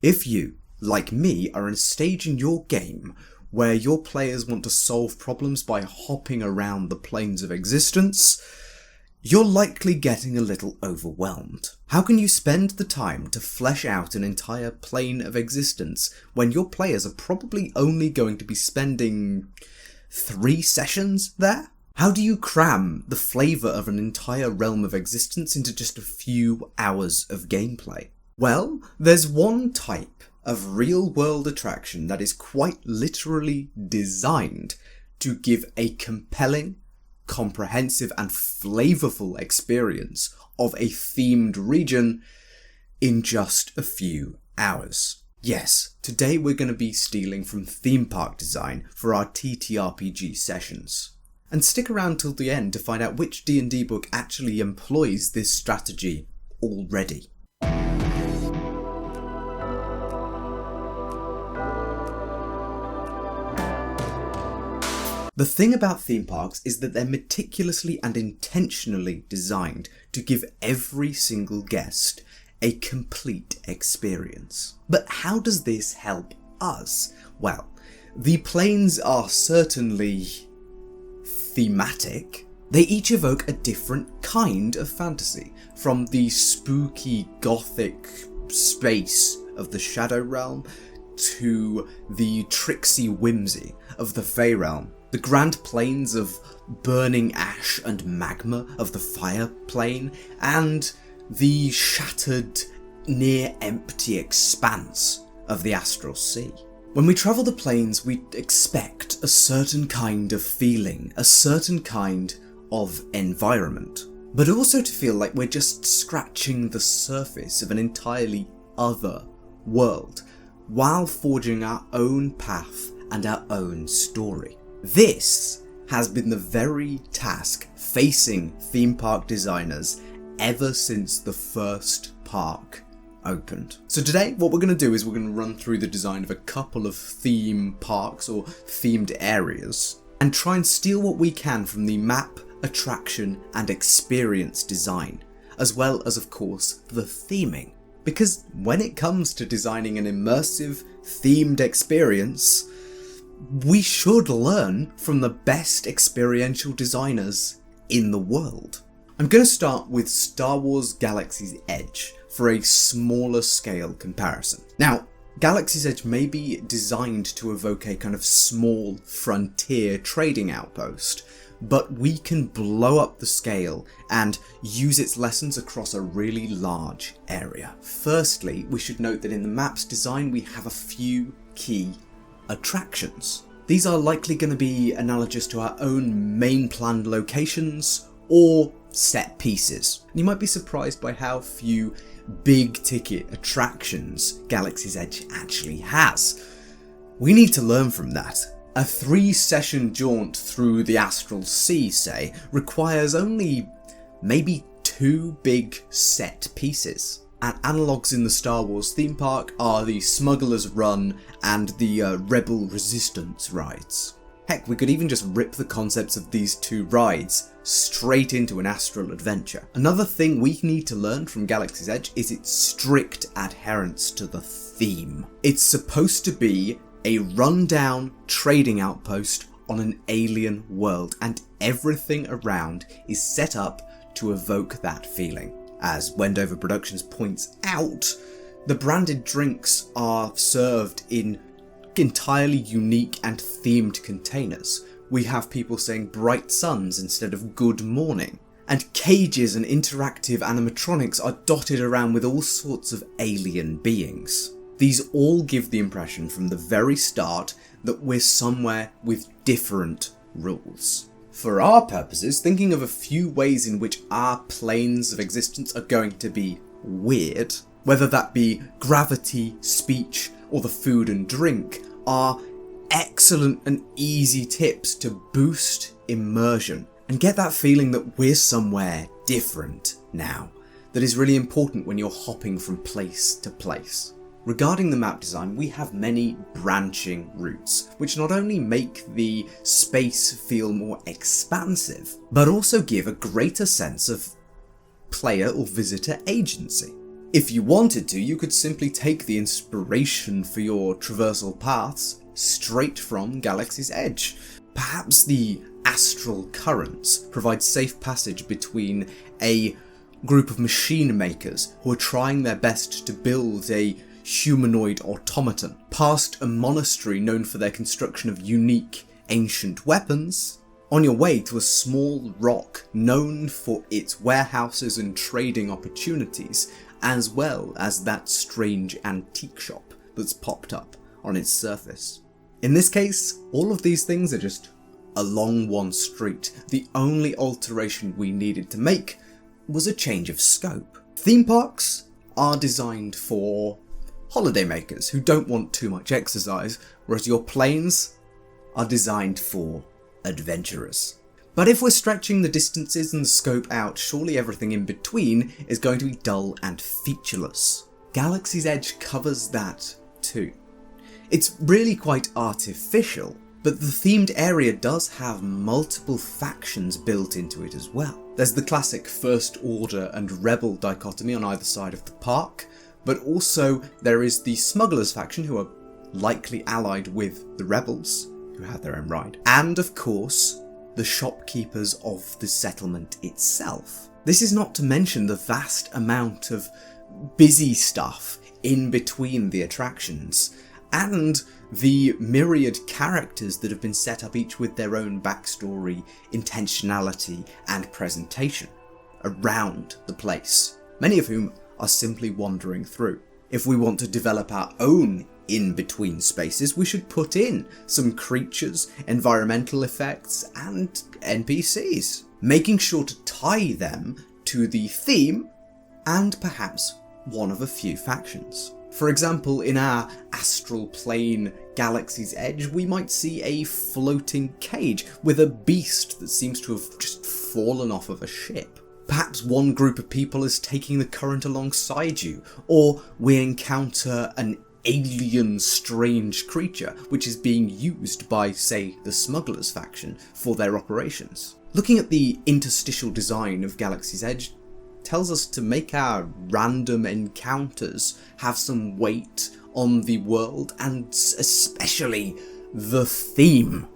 If you, like me, are in a stage in your game where your players want to solve problems by hopping around the planes of existence, you're likely getting a little overwhelmed. How can you spend the time to flesh out an entire plane of existence when your players are probably only going to be spending 3 sessions there? How do you cram the flavour of an entire realm of existence into just a few hours of gameplay? Well, there's one type of real-world attraction that is quite literally designed to give a compelling, comprehensive and flavourful experience of a themed region in just a few hours. Yes, today we're going to be stealing from theme park design for our TTRPG sessions. And stick around till the end to find out which D&D book actually employs this strategy already. The thing about theme parks is that they're meticulously and intentionally designed to give every single guest a complete experience. But how does this help us? Well, the planes are certainly thematic. They each evoke a different kind of fantasy, from the spooky gothic space of the Shadow Realm to the tricksy whimsy of the Fey Realm. The grand plains of burning ash and magma of the Fire Plane, and the shattered, near-empty expanse of the Astral Sea. When we travel the planes, we expect a certain kind of feeling, a certain kind of environment, but also to feel like we're just scratching the surface of an entirely other world, while forging our own path and our own story. This has been the very task facing theme park designers ever since the first park opened. So today what we're going to do is we're going to run through the design of a couple of theme parks or themed areas and try and steal what we can from the map, attraction and experience design, as well as of course the theming. Because when it comes to designing an immersive themed experience, we should learn from the best experiential designers in the world. I'm going to start with Star Wars Galaxy's Edge for a smaller scale comparison. Now, Galaxy's Edge may be designed to evoke a kind of small frontier trading outpost, but we can blow up the scale and use its lessons across a really large area. Firstly, we should note that in the map's design we have a few key attractions. These are likely going to be analogous to our own main planned locations or set pieces. You might be surprised by how few big ticket attractions Galaxy's Edge actually has. We need to learn from that. A 3-session jaunt through the Astral Sea, say, requires only maybe 2 big set pieces. And analogues in the Star Wars theme park are the Smuggler's Run and the Rebel Resistance rides. Heck, we could even just rip the concepts of these 2 rides straight into an astral adventure. Another thing we need to learn from Galaxy's Edge is its strict adherence to the theme. It's supposed to be a rundown trading outpost on an alien world, and everything around is set up to evoke that feeling. As Wendover Productions points out, the branded drinks are served in entirely unique and themed containers. We have people saying bright suns instead of good morning, and cages and interactive animatronics are dotted around with all sorts of alien beings. These all give the impression from the very start that we're somewhere with different rules. For our purposes, thinking of a few ways in which our planes of existence are going to be weird, whether that be gravity, speech, or the food and drink, are excellent and easy tips to boost immersion and get that feeling that we're somewhere different now. That is really important when you're hopping from place to place. Regarding the map design, we have many branching routes, which not only make the space feel more expansive, but also give a greater sense of player or visitor agency. If you wanted to, you could simply take the inspiration for your traversal paths straight from Galaxy's Edge. Perhaps the astral currents provide safe passage between a group of machine makers who are trying their best to build a humanoid automaton, past a monastery known for their construction of unique ancient weapons, on your way to a small rock known for its warehouses and trading opportunities, as well as that strange antique shop that's popped up on its surface. In this case, all of these things are just along one street. The only alteration we needed to make was a change of scope. Theme parks are designed for holidaymakers who don't want too much exercise, whereas your planes are designed for adventurers. But if we're stretching the distances and the scope out, surely everything in between is going to be dull and featureless. Galaxy's Edge covers that too. It's really quite artificial, but the themed area does have multiple factions built into it as well. There's the classic First Order and Rebel dichotomy on either side of the park, but also there is the Smugglers faction, who are likely allied with the Rebels, who have their own right, and of course the shopkeepers of the settlement itself. This is not to mention the vast amount of busy stuff in between the attractions, and the myriad characters that have been set up, each with their own backstory, intentionality, and presentation around the place, many of whom are simply wandering through. If we want to develop our own in-between spaces, we should put in some creatures, environmental effects, and NPCs, making sure to tie them to the theme and perhaps one of a few factions. For example, in our astral plane Galaxy's Edge, we might see a floating cage with a beast that seems to have just fallen off of a ship. Perhaps one group of people is taking the current alongside you, or we encounter an alien strange creature which is being used by, say, the Smugglers faction for their operations. Looking at the interstitial design of Galaxy's Edge tells us to make our random encounters have some weight on the world and especially the theme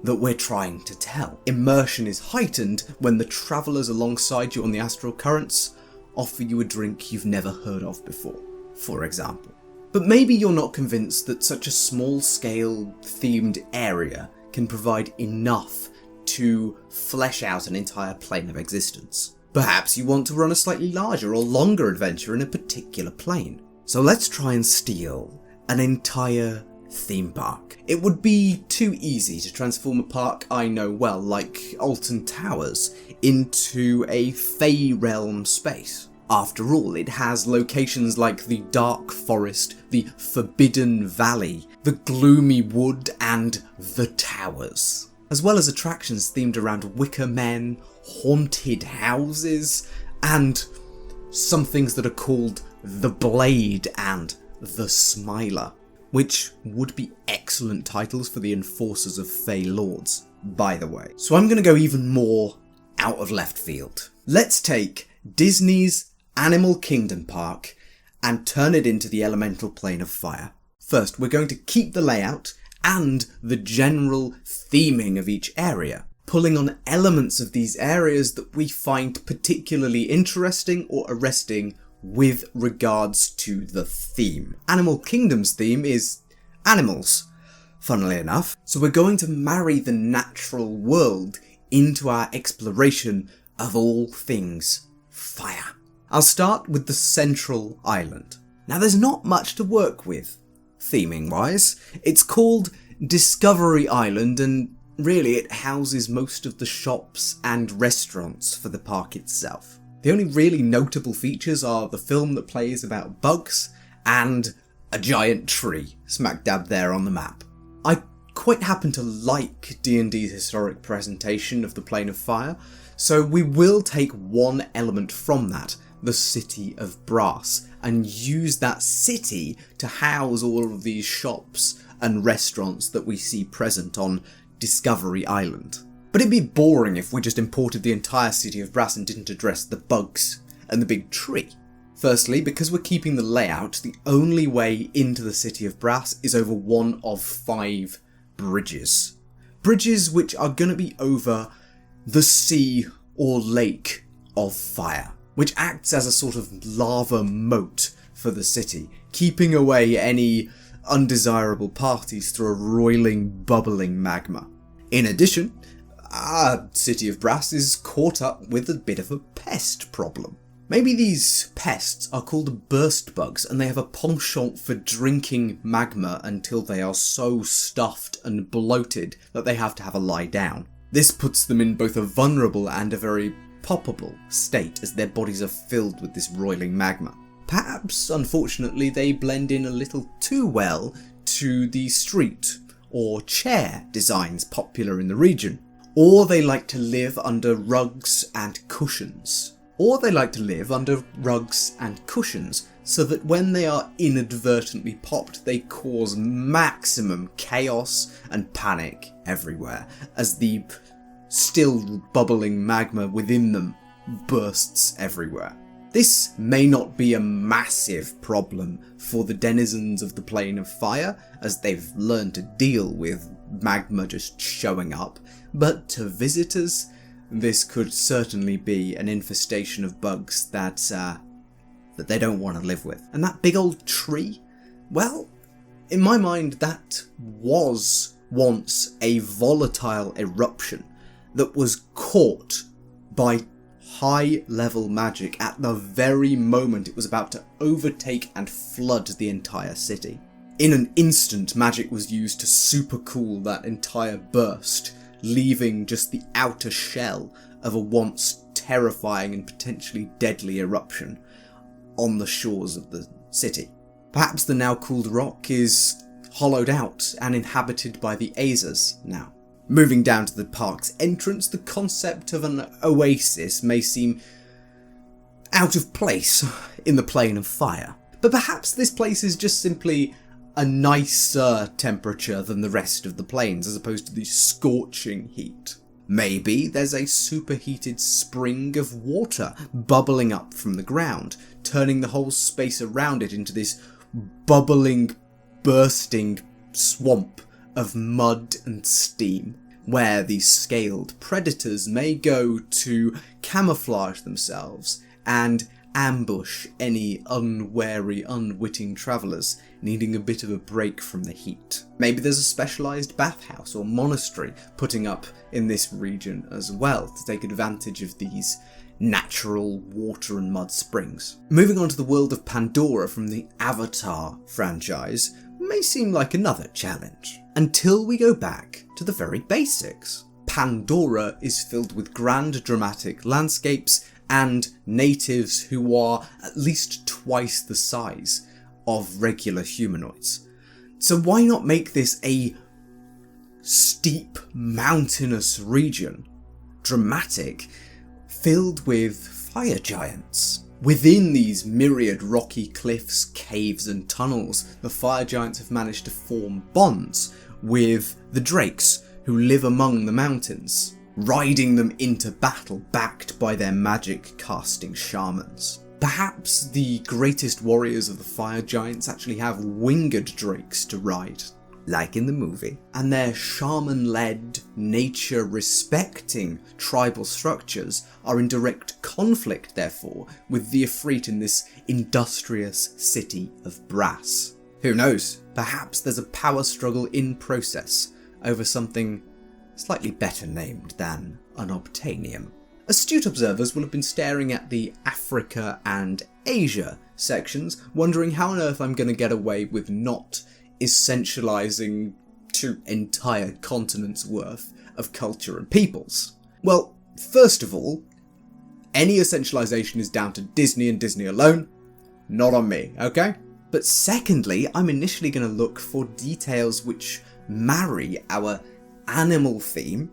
that we're trying to tell. Immersion is heightened when the travellers alongside you on the astral currents offer you a drink you've never heard of before, for example. But maybe you're not convinced that such a small-scale themed area can provide enough to flesh out an entire plane of existence. Perhaps you want to run a slightly larger or longer adventure in a particular plane. So let's try and steal an entire theme park. It would be too easy to transform a park I know well, like Alton Towers, into a Fey realm space. After all, it has locations like the Dark Forest, the Forbidden Valley, the Gloomy Wood, and the Towers, as well as attractions themed around Wicker Men, haunted houses, and some things that are called the Blade and the Smiler, which would be excellent titles for the enforcers of Fey Lords, by the way. So I'm going to go even more out of left field. Let's take Disney's Animal Kingdom Park and turn it into the elemental plane of fire. First, we're going to keep the layout and the general theming of each area, pulling on elements of these areas that we find particularly interesting or arresting with regards to the theme. Animal Kingdom's theme is animals, funnily enough, so we're going to marry the natural world into our exploration of all things fire. I'll start with the central island. Now there's not much to work with, theming-wise. It's called Discovery Island, and really it houses most of the shops and restaurants for the park itself. The only really notable features are the film that plays about bugs and a giant tree smack dab there on the map. I quite happen to like D&D's historic presentation of the Plane of Fire, so we will take one element from that, the City of Brass, and use that city to house all of these shops and restaurants that we see present on Discovery Island. But it'd be boring if we just imported the entire City of Brass and didn't address the bugs and the big tree. Firstly, because we're keeping the layout, the only way into the City of Brass is over one of 5 bridges. Bridges which are going to be over the sea or lake of fire, which acts as a sort of lava moat for the city, keeping away any undesirable parties through a roiling, bubbling magma. In addition, our City of Brass is caught up with a bit of a pest problem. Maybe these pests are called burst bugs and they have a penchant for drinking magma until they are so stuffed and bloated that they have to have a lie down. This puts them in both a vulnerable and a very poppable state as their bodies are filled with this roiling magma. Perhaps, unfortunately, they blend in a little too well to the street or chair designs popular in the region. Or they like to live under rugs and cushions. So that when they are inadvertently popped, they cause maximum chaos and panic everywhere, as the still bubbling magma within them bursts everywhere. This may not be a massive problem for the denizens of the Plane of Fire, as they've learned to deal with magma just showing up, but to visitors, this could certainly be an infestation of bugs that they don't want to live with. And that big old tree? Well, in my mind, that was once a volatile eruption that was caught by high-level magic at the very moment it was about to overtake and flood the entire city. In an instant, magic was used to supercool that entire burst, leaving just the outer shell of a once terrifying and potentially deadly eruption on the shores of the city. Perhaps the now cooled rock is hollowed out and inhabited by the Azers now. Moving down to the park's entrance, the concept of an oasis may seem out of place in the Plane of Fire. But perhaps this place is just simply a nicer temperature than the rest of the plains, as opposed to the scorching heat. Maybe there's a superheated spring of water bubbling up from the ground, turning the whole space around it into this bubbling, bursting swamp of mud and steam, where these scaled predators may go to camouflage themselves and ambush any unwary, unwitting travellers needing a bit of a break from the heat. Maybe there's a specialised bathhouse or monastery putting up in this region as well to take advantage of these natural water and mud springs. Moving on to the world of Pandora from the Avatar franchise may seem like another challenge, until we go back to the very basics. Pandora is filled with grand dramatic landscapes and natives who are at least twice the size of regular humanoids. So why not make this a steep, mountainous region, dramatic, filled with fire giants? Within these myriad rocky cliffs, caves and tunnels, the fire giants have managed to form bonds with the drakes who live among the mountains, riding them into battle backed by their magic casting shamans. Perhaps the greatest warriors of the fire giants actually have winged drakes to ride, like in the movie, and their shaman-led, nature-respecting tribal structures are in direct conflict, therefore, with the Ifrit in this industrious city of brass. Who knows, perhaps there's a power struggle in process over something slightly better named than unobtainium. Astute observers will have been staring at the Africa and Asia sections, wondering how on earth I'm going to get away with not essentialising 2 entire continents worth of culture and peoples. Well, first of all, any essentialisation is down to Disney and Disney alone, not on me, okay? But secondly, I'm initially going to look for details which marry our animal theme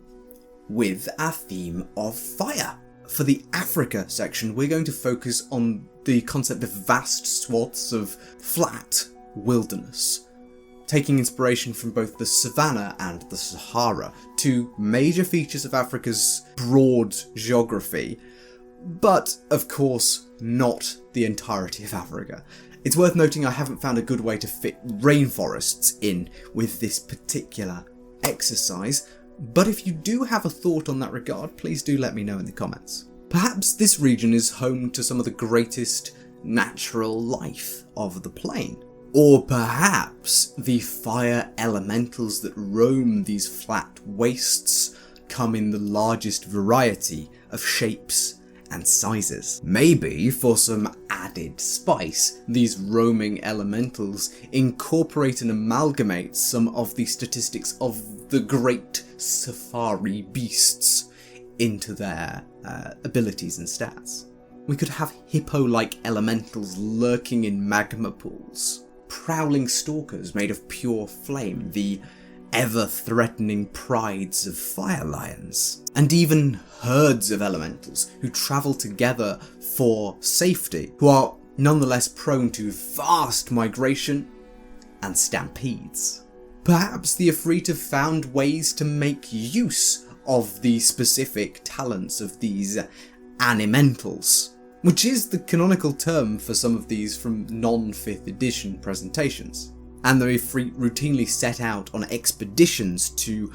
with our theme of fire. For the Africa section, we're going to focus on the concept of vast swaths of flat wilderness, taking inspiration from both the Savannah and the Sahara, 2 major features of Africa's broad geography, but of course not the entirety of Africa. It's worth noting I haven't found a good way to fit rainforests in with this particular exercise, but if you do have a thought on that regard, please do let me know in the comments. Perhaps this region is home to some of the greatest natural life of the plane. Or perhaps the fire elementals that roam these flat wastes come in the largest variety of shapes and sizes. Maybe, for some added spice, these roaming elementals incorporate and amalgamate some of the statistics of the great safari beasts into their abilities and stats. We could have hippo-like elementals lurking in magma pools, prowling stalkers made of pure flame, the ever-threatening prides of fire lions, and even herds of elementals who travel together for safety, who are nonetheless prone to vast migration and stampedes. Perhaps the Ifrit have found ways to make use of the specific talents of these animentals, which is the canonical term for some of these from non-5th edition presentations. And the Ifrit routinely set out on expeditions to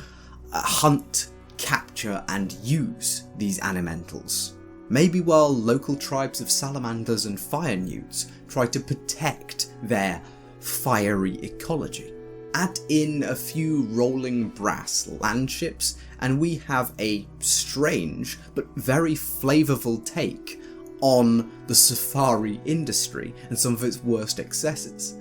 hunt, capture and use these animentals. Maybe while local tribes of salamanders and fire newts try to protect their fiery ecology. Add in a few rolling brass landships and we have a strange but very flavourful take on the safari industry and some of its worst excesses,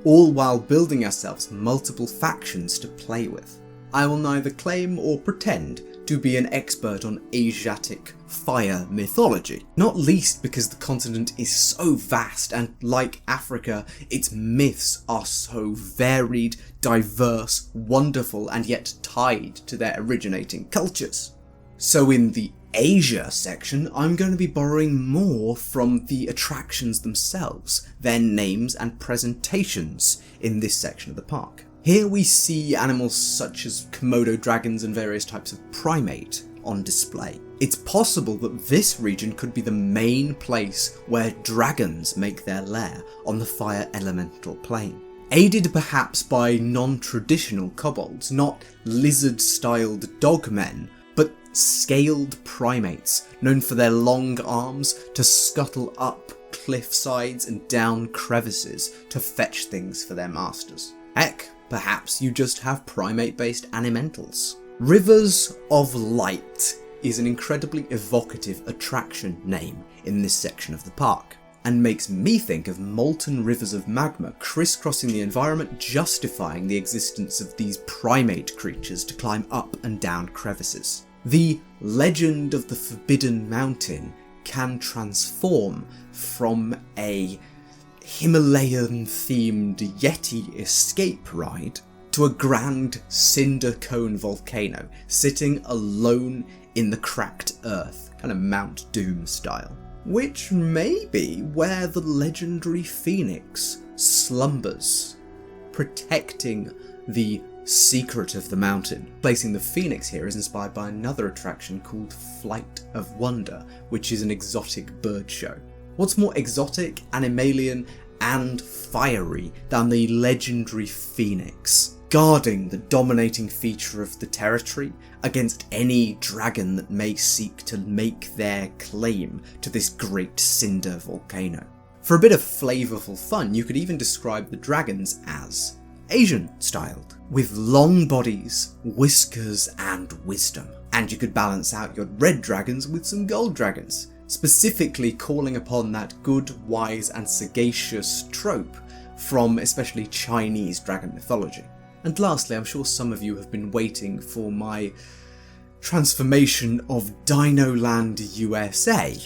all while building ourselves multiple factions to play with. I will neither claim or pretend to be an expert on Asiatic fire mythology, not least because the continent is so vast and, like Africa, its myths are so varied, diverse, wonderful and yet tied to their originating cultures. So in the Asia section, I'm going to be borrowing more from the attractions themselves, their names and presentations in this section of the park. Here we see animals such as Komodo dragons and various types of primate on display. It's possible that this region could be the main place where dragons make their lair on the fire elemental plane. Aided perhaps by non-traditional kobolds, not lizard-styled dogmen, but scaled primates known for their long arms to scuttle up cliff sides and down crevices to fetch things for their masters. Heck, perhaps you just have primate-based animentals. Rivers of Light is an incredibly evocative attraction name in this section of the park, and makes me think of molten rivers of magma crisscrossing the environment, justifying the existence of these primate creatures to climb up and down crevices. The legend of the Forbidden Mountain can transform from a Himalayan-themed Yeti escape ride to a grand cinder cone volcano sitting alone in the cracked earth, kind of Mount Doom style, which may be where the legendary phoenix slumbers, protecting the secret of the mountain. Placing the phoenix here is inspired by another attraction called Flight of Wonder, which is an exotic bird show. What's more exotic, animalian, and fiery than the legendary phoenix, guarding the dominating feature of the territory against any dragon that may seek to make their claim to this great cinder volcano. For a bit of flavourful fun, you could even describe the dragons as Asian-styled, with long bodies, whiskers and wisdom. And you could balance out your red dragons with some gold dragons, specifically calling upon that good, wise and sagacious trope from especially Chinese dragon mythology. And lastly, I'm sure some of you have been waiting for my transformation of Dinoland USA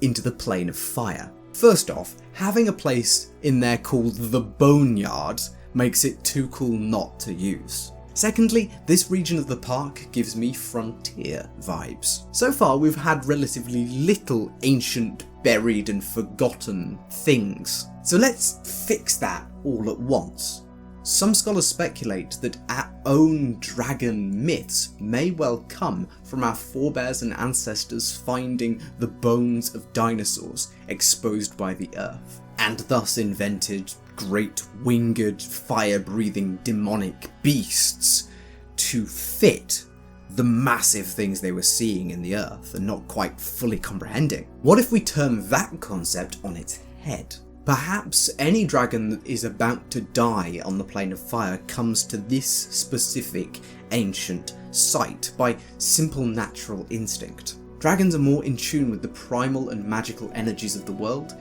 into the Plane of Fire. First off, having a place in there called the Boneyard makes it too cool not to use. Secondly, this region of the park gives me frontier vibes. So far we've had relatively little ancient, buried and forgotten things, so let's fix that all at once. Some scholars speculate that our own dragon myths may well come from our forebears and ancestors finding the bones of dinosaurs exposed by the earth, and thus invented great winged, fire-breathing demonic beasts to fit the massive things they were seeing in the earth and not quite fully comprehending. What if we turn that concept on its head? Perhaps any dragon that is about to die on the plane of fire comes to this specific ancient site by simple natural instinct. Dragons are more in tune with the primal and magical energies of the world,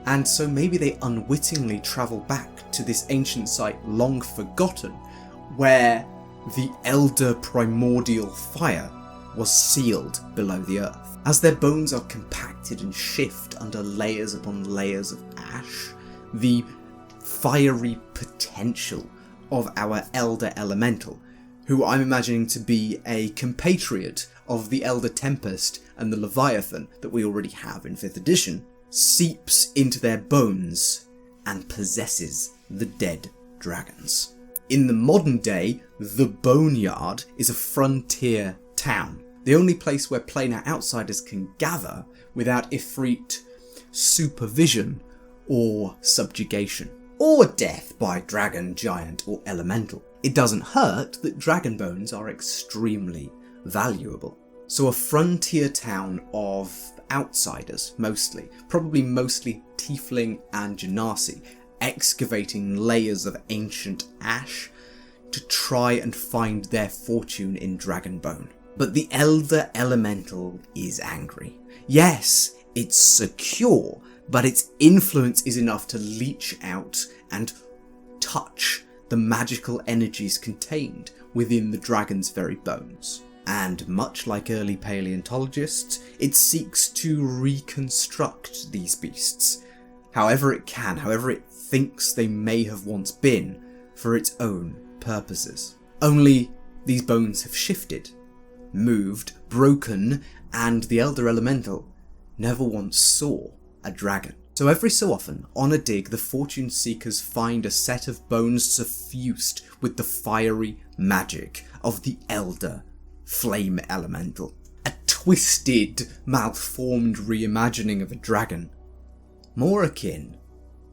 and so maybe they unwittingly travel back to this ancient site long forgotten, where the elder primordial fire was sealed below the earth. As their bones are compacted and shift under layers upon layers of ash, the fiery potential of our elder elemental, who I'm imagining to be a compatriot of the Elder Tempest and the Leviathan that we already have in 5th edition, seeps into their bones and possesses the dead dragons. In the modern day, the Boneyard is a frontier town, the only place where planar outsiders can gather without Ifrit supervision or subjugation, or death by dragon, giant or elemental. It doesn't hurt that dragon bones are extremely valuable. So a frontier town of outsiders, probably mostly Tiefling and Genasi, excavating layers of ancient ash to try and find their fortune in Dragonbone. But the Elder Elemental is angry. Yes, it's secure, but its influence is enough to leach out and touch the magical energies contained within the dragon's very bones. And much like early paleontologists, it seeks to reconstruct these beasts, however it can, however it thinks they may have once been, for its own purposes. Only these bones have shifted, moved, broken, and the Elder Elemental never once saw a dragon. So every so often, on a dig, the fortune seekers find a set of bones suffused with the fiery magic of the Elder Flame Elemental. A twisted, malformed reimagining of a dragon, more akin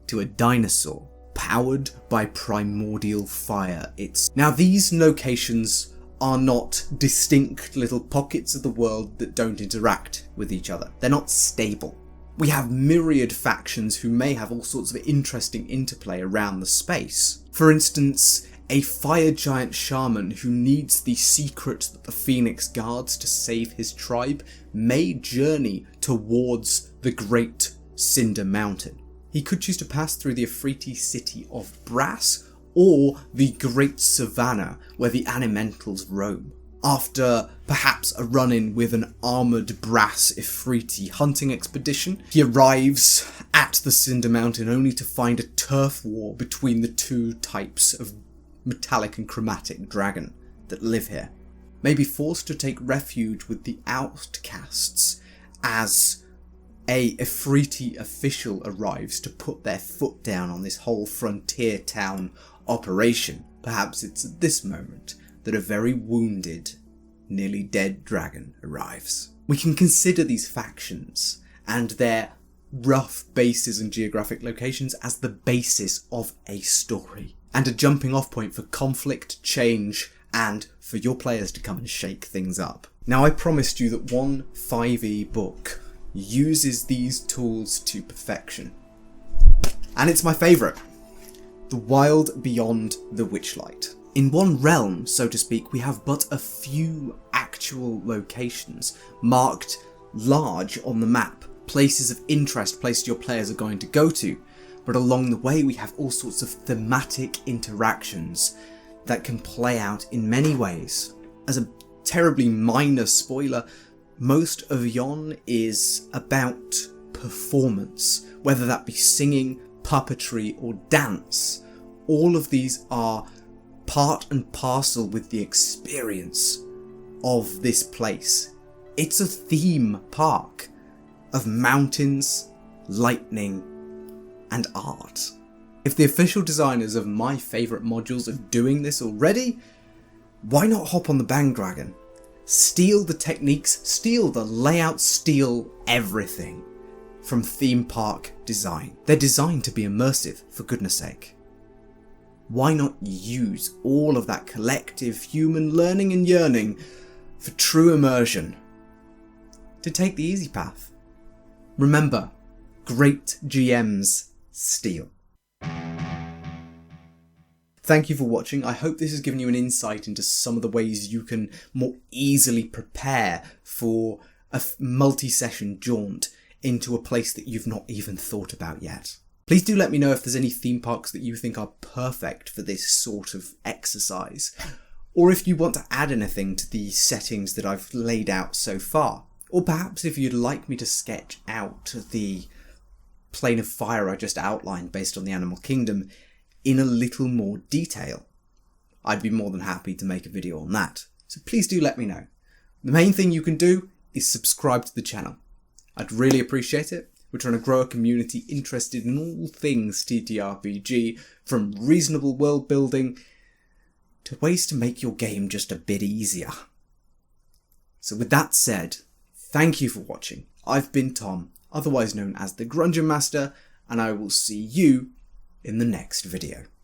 to a dinosaur, powered by primordial fire. Now these locations are not distinct little pockets of the world that don't interact with each other. They're not stable. We have myriad factions who may have all sorts of interesting interplay around the space. For instance, a fire giant shaman who needs the secret that the Phoenix guards to save his tribe may journey towards the Great Cinder Mountain. He could choose to pass through the Ifriti city of Brass or the Great Savannah where the Animentals roam. After perhaps a run-in with an armoured Brass Ifriti hunting expedition, he arrives at the Cinder Mountain only to find a turf war between the two types of metallic and chromatic dragon that live here. May be forced to take refuge with the outcasts as a Ifriti official arrives to put their foot down on this whole frontier town operation. Perhaps it's at this moment that a very wounded, nearly dead dragon arrives. We can consider these factions and their rough bases and geographic locations as the basis of a story, and a jumping off point for conflict, change, and for your players to come and shake things up. Now I promised you that one 5e book uses these tools to perfection, and it's my favourite. The Wild Beyond the Witchlight. In one realm, so to speak, we have but a few actual locations marked large on the map, places of interest, places your players are going to go to, but along the way we have all sorts of thematic interactions that can play out in many ways. As a terribly minor spoiler, most of Yon is about performance, whether that be singing, puppetry, or dance. All of these are part and parcel with the experience of this place. It's a theme park of mountains, lightning, and art. If the official designers of my favourite modules are doing this already, why not hop on the bandwagon? Steal the techniques, steal the layout, steal everything from theme park design. They're designed to be immersive, for goodness sake. Why not use all of that collective human learning and yearning for true immersion? To take the easy path. Remember, great GMs steal. Thank you for watching. I hope this has given you an insight into some of the ways you can more easily prepare for a multi-session jaunt into a place that you've not even thought about yet. Please do let me know if there's any theme parks that you think are perfect for this sort of exercise, or if you want to add anything to the settings that I've laid out so far, or perhaps if you'd like me to sketch out the plane of fire I just outlined based on the Animal Kingdom in a little more detail. I'd be more than happy to make a video on that, so please do let me know. The main thing you can do is subscribe to the channel. I'd really appreciate it. We're trying to grow a community interested in all things TTRPG, from reasonable world building to ways to make your game just a bit easier. So with that said, thank you for watching. I've been Tom, otherwise known as the Grungeon Master, and I will see you in the next video.